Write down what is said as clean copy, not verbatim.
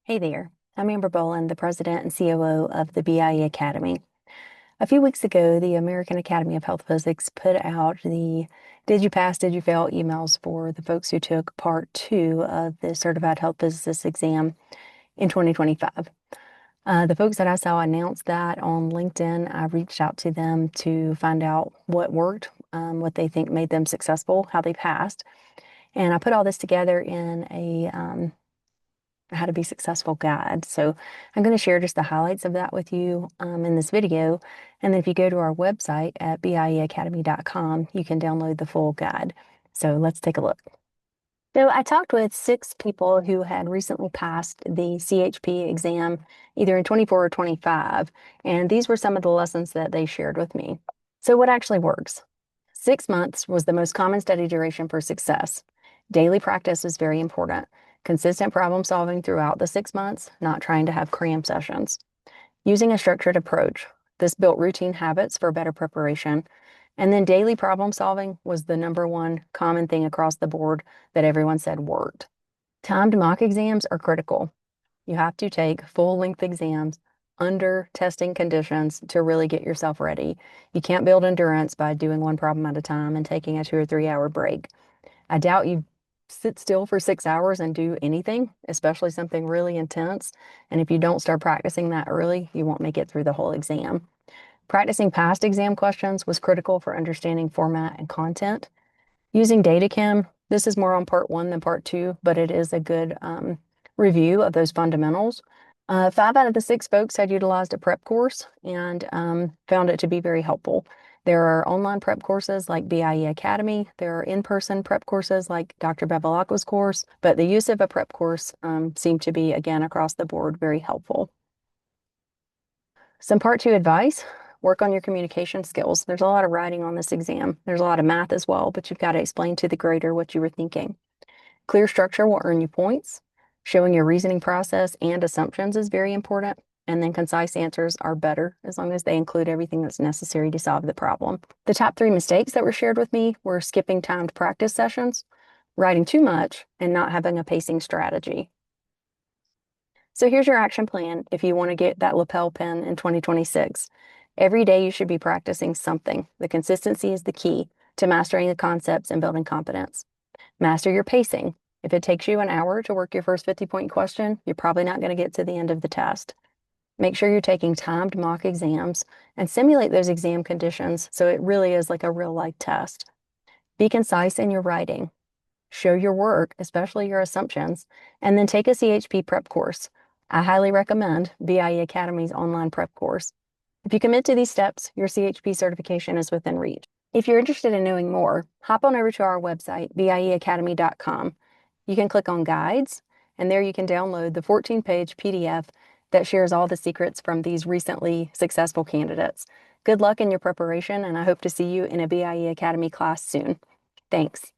Hey there, I'm Amber Bolen, the president and COO of the BIE Academy. A few weeks ago, the American Academy of Health Physics put out the Did You Pass, Did You Fail emails for the folks who took part two of the Certified Health Physicist exam in 2025. The folks that I saw announce that on LinkedIn, I reached out to them to find out what worked, what they think made them successful, how they passed. And I put all this together in a how to be successful guide. So I'm going to share just the highlights of that with you in this video. And then if you go to our website at bieacademy.com, you can download the full guide. So let's take a look. So I talked with 6 people who had recently passed the CHP exam, either in 24 or 25, and these were some of the lessons that they shared with me. So what actually works? 6 months was the most common study duration for success. Daily practice is very important. Consistent problem solving throughout the 6 months, not trying to have cram sessions. Using a structured approach. This built routine habits for better preparation. And then daily problem solving was the number one common thing across the board that everyone said worked. Timed mock exams are critical. You have to take full length exams under testing conditions to really get yourself ready. You can't build endurance by doing one problem at a time and taking a 2 or 3 hour break. I doubt you sit still for 6 hours and do anything, especially something really intense. And if you don't start practicing that early, you won't make it through the whole exam. Practicing past exam questions was critical for understanding format and content. Using DataChem, this is more on part 1 than part 2, but it is a good review of those fundamentals. 5 out of the 6 folks had utilized a prep course and found it to be very helpful. There are online prep courses like BIE Academy. There are in-person prep courses like Dr. Bevilacqua's course, but the use of a prep course seemed to be, again, across the board, very helpful. Some part 2 advice, work on your communication skills. There's a lot of writing on this exam. There's a lot of math as well, but you've got to explain to the grader what you were thinking. Clear structure will earn you points. Showing your reasoning process and assumptions is very important. And then concise answers are better as long as they include everything that's necessary to solve the problem. The top 3 mistakes that were shared with me were skipping timed practice sessions, writing too much, and not having a pacing strategy. So here's your action plan if you want to get that lapel pin in 2026. Every day you should be practicing something. The consistency is the key to mastering the concepts and building confidence. Master your pacing. If it takes you an hour to work your first 50-point question, you're probably not going to get to the end of the test. Make sure you're taking timed mock exams and simulate those exam conditions so it really is like a real-life test. Be concise in your writing. Show your work, especially your assumptions, and then take a CHP prep course. I highly recommend BIE Academy's online prep course. If you commit to these steps, your CHP certification is within reach. If you're interested in knowing more, hop on over to our website, bieacademy.com. You can click on Guides, and there you can download the 14-page PDF that shares all the secrets from these recently successful candidates. Good luck in your preparation, and I hope to see you in a BIE Academy class soon. Thanks.